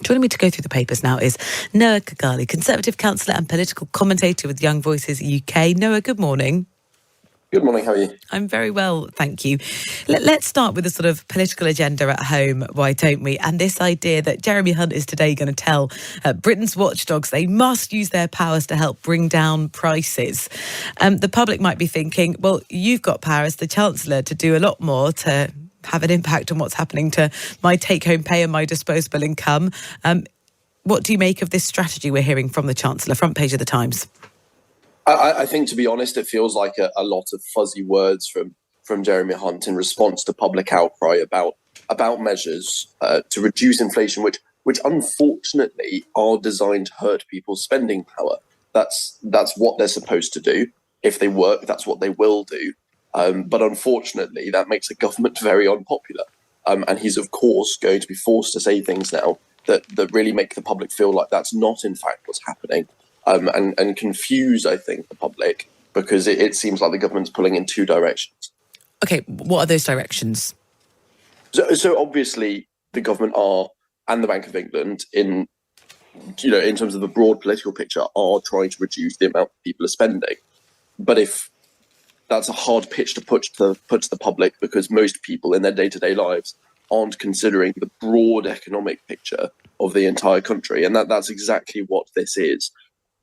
Joining me to go through the papers now is Noah Khogali, Conservative councillor and political commentator with Young Voices UK. Noah, good morning. Good morning, how are you? I'm very well, thank you. Let's start with the sort of political agenda at home, why don't we? And this idea that Jeremy Hunt is today going to tell Britain's watchdogs they must use their powers to help bring down prices. The public might be thinking, well, you've got power as the Chancellor to do a lot more to have an impact on what's happening to my take-home pay and my disposable income. What do you make of this strategy we're hearing from the Chancellor? Front page of the Times. I think, to be honest, it feels like a lot of fuzzy words from Jeremy Hunt in response to public outcry about measures to reduce inflation, which unfortunately are designed to hurt people's spending power. That's what they're supposed to do. If they work, that's what they will do. But unfortunately, that makes the government very unpopular. And he's, of course, going to be forced to say things now that really make the public feel like that's not, in fact, what's happening. And confuse, I think, the public, because it seems like the government's pulling in two directions. OK, what are those directions? So obviously, the government and the Bank of England, in terms of the broad political picture, are trying to reduce the amount people are spending. But if that's a hard pitch to put to the public, because most people in their day-to-day lives aren't considering the broad economic picture of the entire country. And that's exactly what this is.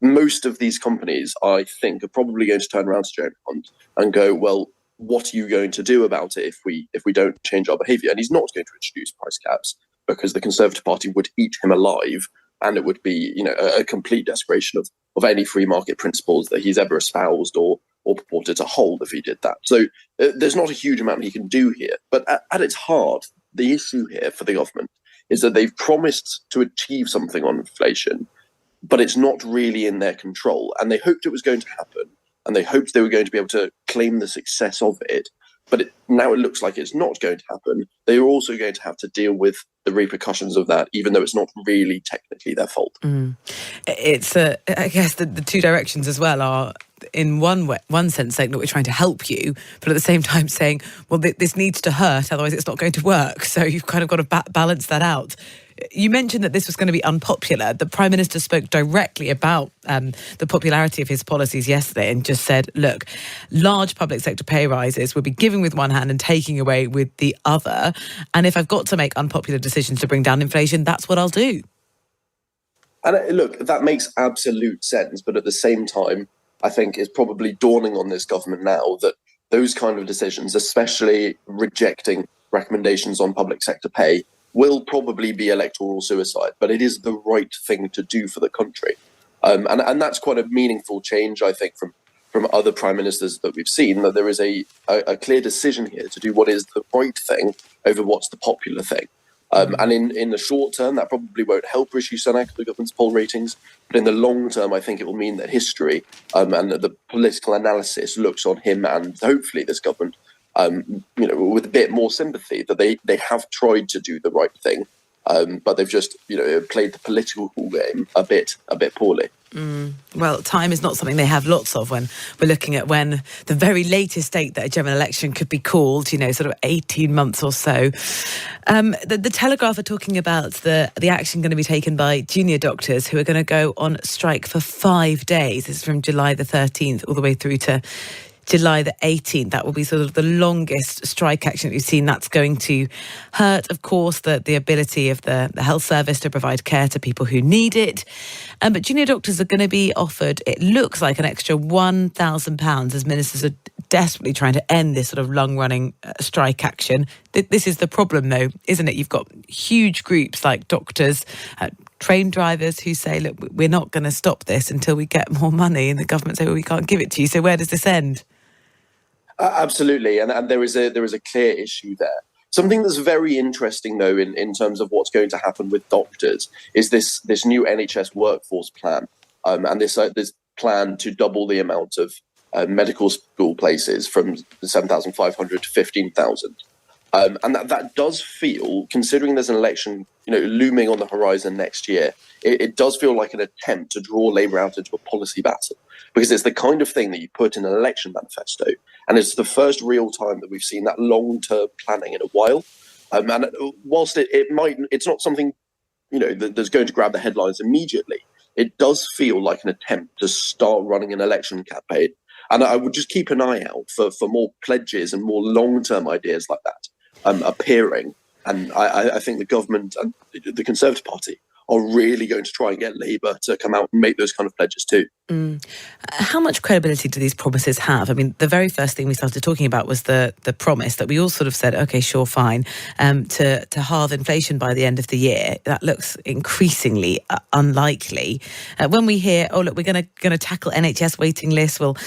Most of these companies, I think, are probably going to turn around to Jeremy Hunt and go, well, what are you going to do about it if we don't change our behaviour? And he's not going to introduce price caps, because the Conservative Party would eat him alive, and it would be a complete desecration of any free market principles that he's ever espoused or purported to hold if he did that. So there's not a huge amount he can do here. But at its heart, the issue here for the government is that they've promised to achieve something on inflation, but it's not really in their control. And they hoped it was going to happen, and they hoped they were going to be able to claim the success of it. But now it looks like it's not going to happen. They are also going to have to deal with the repercussions of that, even though it's not really technically their fault. It's, I guess, the two directions as well are, in one sense, saying that we're trying to help you, but at the same time saying, well, this needs to hurt, otherwise it's not going to work. So you've kind of got to balance that out. You mentioned that this was going to be unpopular. The Prime Minister spoke directly about the popularity of his policies yesterday and just said, look, large public sector pay rises will be giving with one hand and taking away with the other. And if I've got to make unpopular decisions to bring down inflation, that's what I'll do. And look, that makes absolute sense. But at the same time, I think it's probably dawning on this government now that those kind of decisions, especially rejecting recommendations on public sector pay, will probably be electoral suicide, but it is the right thing to do for the country. And that's quite a meaningful change, I think, from other prime ministers that we've seen, that there is a clear decision here to do what is the right thing over what's the popular thing. And in the short term, that probably won't help Rishi Sunak, the government's poll ratings. But in the long term, I think it will mean that history and the political analysis looks on him and hopefully this government with a bit more sympathy, that they have tried to do the right thing, but they've just played the political game a bit poorly. Well, time is not something they have lots of when we're looking at when the very latest date that a general election could be called, sort of 18 months or so. The Telegraph are talking about the action going to be taken by junior doctors who are going to go on strike for 5 days. This is from July the 13th all the way through to July the 18th. That will be sort of the longest strike action that we've seen. That's going to hurt, of course, the ability of the health service to provide care to people who need it. But junior doctors are going to be offered, it looks like, an extra £1,000 as ministers are desperately trying to end this sort of long-running strike action. This is the problem, though, isn't it? You've got huge groups like doctors, train drivers who say, look, we're not going to stop this until we get more money, and the government say, well, we can't give it to you. So where does this end? Absolutely, and there is a clear issue there. Something that's very interesting, though, in terms of what's going to happen with doctors is this new NHS workforce plan, and this plan to double the amount of medical school places from 7,500 to 15,000. And that does feel, considering there's an election looming on the horizon next year, it does feel like an attempt to draw Labour out into a policy battle, because it's the kind of thing that you put in an election manifesto, and it's the first real time that we've seen that long-term planning in a while. And whilst it's not something that's going to grab the headlines immediately. It does feel like an attempt to start running an election campaign. And I would just keep an eye out for more pledges and more long-term ideas like that appearing. And I think the government and the Conservative Party are really going to try and get Labour to come out and make those kind of pledges too. How much credibility do these promises have? I mean, the very first thing we started talking about was the promise that we all sort of said, OK, sure, fine, to halve inflation by the end of the year. That looks increasingly unlikely. When we hear, oh, look, we're going to tackle NHS waiting lists, we'll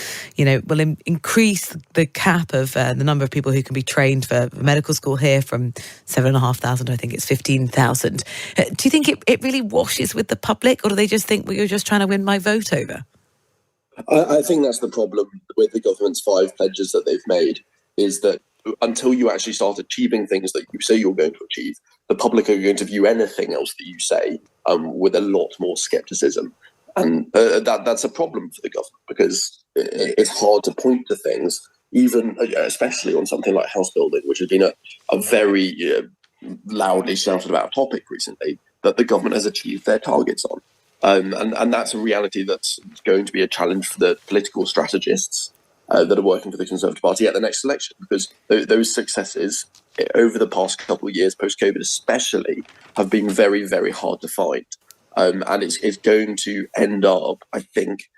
increase the cap of the number of people who can be trained for medical school here from 7,500, I think it's 15,000. Do you think it really washes with the public, or do they just think, well, you're just trying to win my vote over? I think that's the problem with the government's 5 pledges that they've made, is that until you actually start achieving things that you say you're going to achieve, the public are going to view anything else that you say with a lot more scepticism. And that's a problem for the government, because it's hard to point to things, even especially on something like house building, which has been a very loudly shouted about topic recently, that the government has achieved their targets on. And that's a reality that's going to be a challenge for the political strategists that are working for the Conservative Party at the next election, because those successes over the past couple of years, post-COVID especially, have been very, very hard to find. And it's going to end up, I think,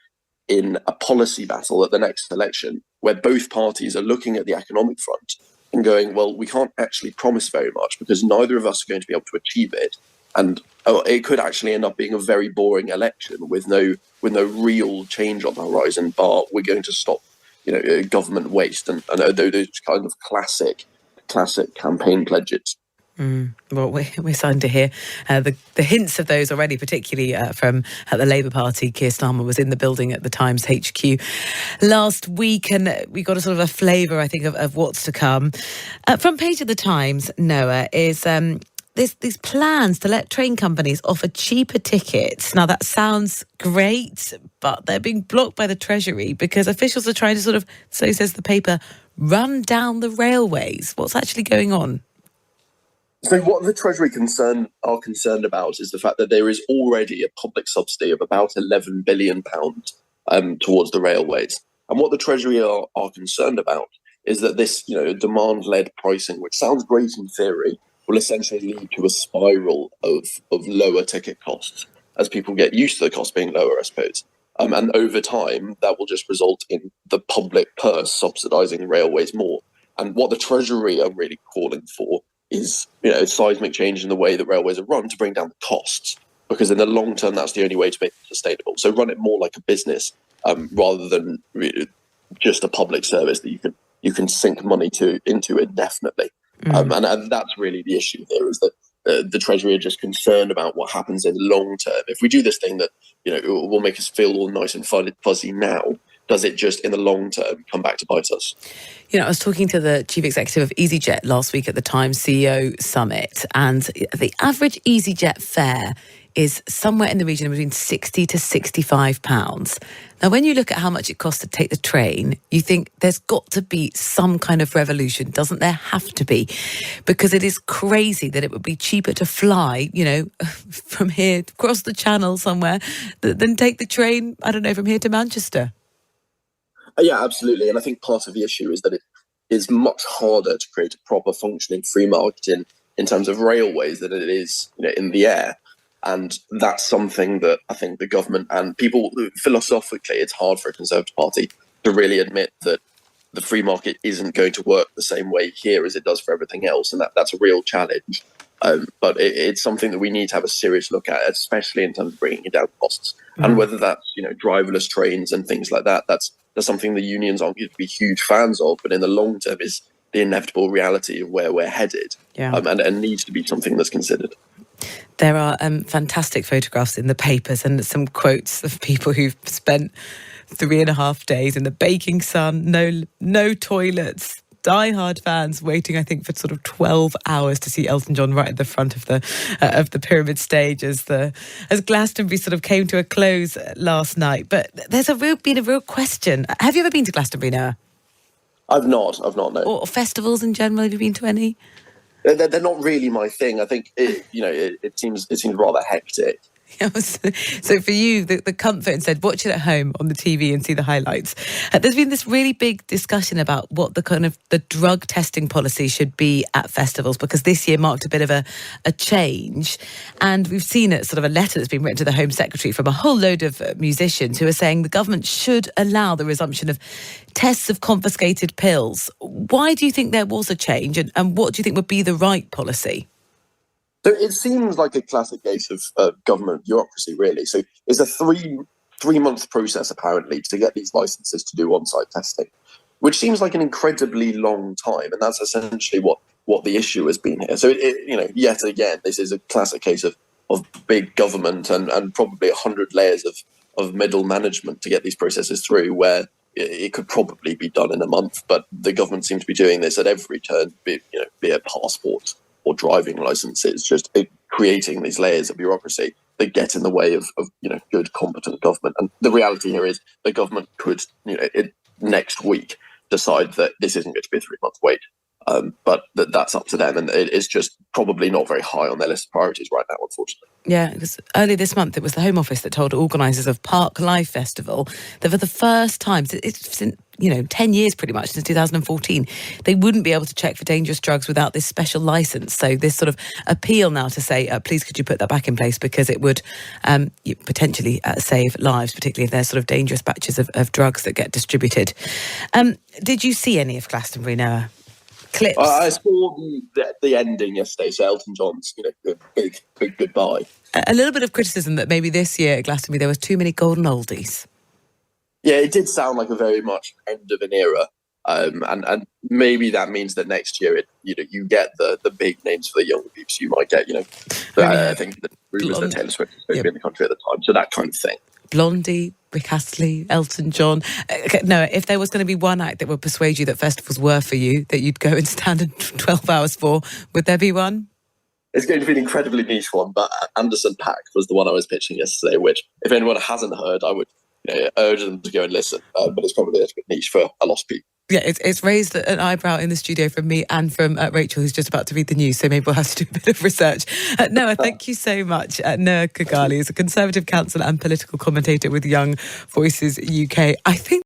in a policy battle at the next election, where both parties are looking at the economic front and going, well, we can't actually promise very much because neither of us are going to be able to achieve it. And it could actually end up being a very boring election with no real change on the horizon. But we're going to stop, government waste and those kind of classic campaign pledges. Well, we're starting to hear the hints of those already, particularly from the Labour Party. Keir Starmer was in the building at the Times HQ last week, and we got a sort of a flavour, I think, of what's to come. Front page of the Times, Noah, is there's these plans to let train companies offer cheaper tickets. Now, that sounds great, but they're being blocked by the Treasury because officials are trying to sort of, so says the paper, run down the railways. What's actually going on? So what the Treasury are concerned about is the fact that there is already a public subsidy of about £11 billion towards the railways. And what the Treasury are concerned about is that this, demand-led pricing, which sounds great in theory, will essentially lead to a spiral of lower ticket costs as people get used to the cost being lower, I suppose. And over time, that will just result in the public purse subsidising railways more. And what the Treasury are really calling for is, seismic change in the way that railways are run to bring down the costs, because in the long term, that's the only way to make it sustainable. So run it more like a business rather than just a public service that you can sink money into indefinitely. And that's really the issue here, is that the Treasury are just concerned about what happens in long term. If we do this thing that it will make us feel all nice and fuzzy now, does it just in the long term come back to bite us? I was talking to the chief executive of EasyJet last week at the Times CEO Summit, and the average EasyJet fare is somewhere in the region of between £60 to £65. Now, when you look at how much it costs to take the train, you think there's got to be some kind of revolution, doesn't there have to be? Because it is crazy that it would be cheaper to fly, from here across the channel somewhere than take the train, I don't know, from here to Manchester. Yeah, absolutely. And I think part of the issue is that it is much harder to create a proper functioning free market in terms of railways than it is in the air. And that's something that I think the government and people, philosophically, it's hard for a Conservative Party to really admit that the free market isn't going to work the same way here as it does for everything else. And that's a real challenge. But it's something that we need to have a serious look at, especially in terms of bringing down costs. And whether that's, driverless trains and things like that, that's something the unions aren't going to be huge fans of, but in the long term is the inevitable reality of where we're headed. And needs to be something that's considered. There are fantastic photographs in the papers and some quotes of people who've spent 3.5 days in the baking sun, no toilets, die-hard fans waiting, I think, for sort of 12 hours to see Elton John right at the front of the Pyramid stage as Glastonbury sort of came to a close last night. But there's been a real question. Have you ever been to Glastonbury, Noah? I've not, no. Or festivals in general, have you been to any? They're not really my thing. I think it seems rather hectic. So for you, the comfort instead, watch it at home on the TV and see the highlights. There's been this really big discussion about what the drug testing policy should be at festivals, because this year marked a bit of a change. And we've seen sort of a letter that's been written to the Home Secretary from a whole load of musicians who are saying the government should allow the resumption of tests of confiscated pills. Why do you think there was a change, and what do you think would be the right policy? So it seems like a classic case of government bureaucracy, really. So it's a three-month process, apparently, to get these licenses to do on-site testing, which seems like an incredibly long time. And that's essentially what the issue has been here. So, yet again, this is a classic case of big government and probably 100 layers of middle management to get these processes through, where it could probably be done in a month. But the government seems to be doing this at every turn, be it passport or driving licenses, just creating these layers of bureaucracy that get in the way of good, competent government. And the reality here is the government could, next week decide that this isn't going to be a 3-month wait. But that's up to them, and it is just probably not very high on their list of priorities right now, unfortunately. Yeah, because earlier this month it was the Home Office that told organisers of Park Life Festival that for the first time, it's 10 years pretty much, since 2014, they wouldn't be able to check for dangerous drugs without this special licence. So this sort of appeal now to say, please could you put that back in place, because it would potentially save lives, particularly if there's sort of dangerous batches of drugs that get distributed. Did you see any of Glastonbury, Noah? Clips? I saw the ending yesterday, so Elton John's big goodbye. A little bit of criticism that maybe this year at Glastonbury there was too many golden oldies. Yeah, it did sound like a very much end of an era, and maybe that means that next year you get the big names for the younger people. You might get I think the rumours that Taylor Swift was supposed to be in the country at the time, so that kind of thing. Blondie, Rick Astley, Elton John. No, if there was going to be one act that would persuade you that festivals were for you, that you'd go and stand in 12 hours for, would there be one? It's going to be an incredibly niche one, but Anderson .Paak was the one I was pitching yesterday, which, if anyone hasn't heard, I would urge them to go and listen. But it's probably a little bit niche for a lot of people. Yeah, it's raised an eyebrow in the studio from me and from Rachel, who's just about to read the news, so maybe we'll have to do a bit of research. Noah, thank you so much. Noah Khogali is a Conservative councillor and political commentator with Young Voices UK. I think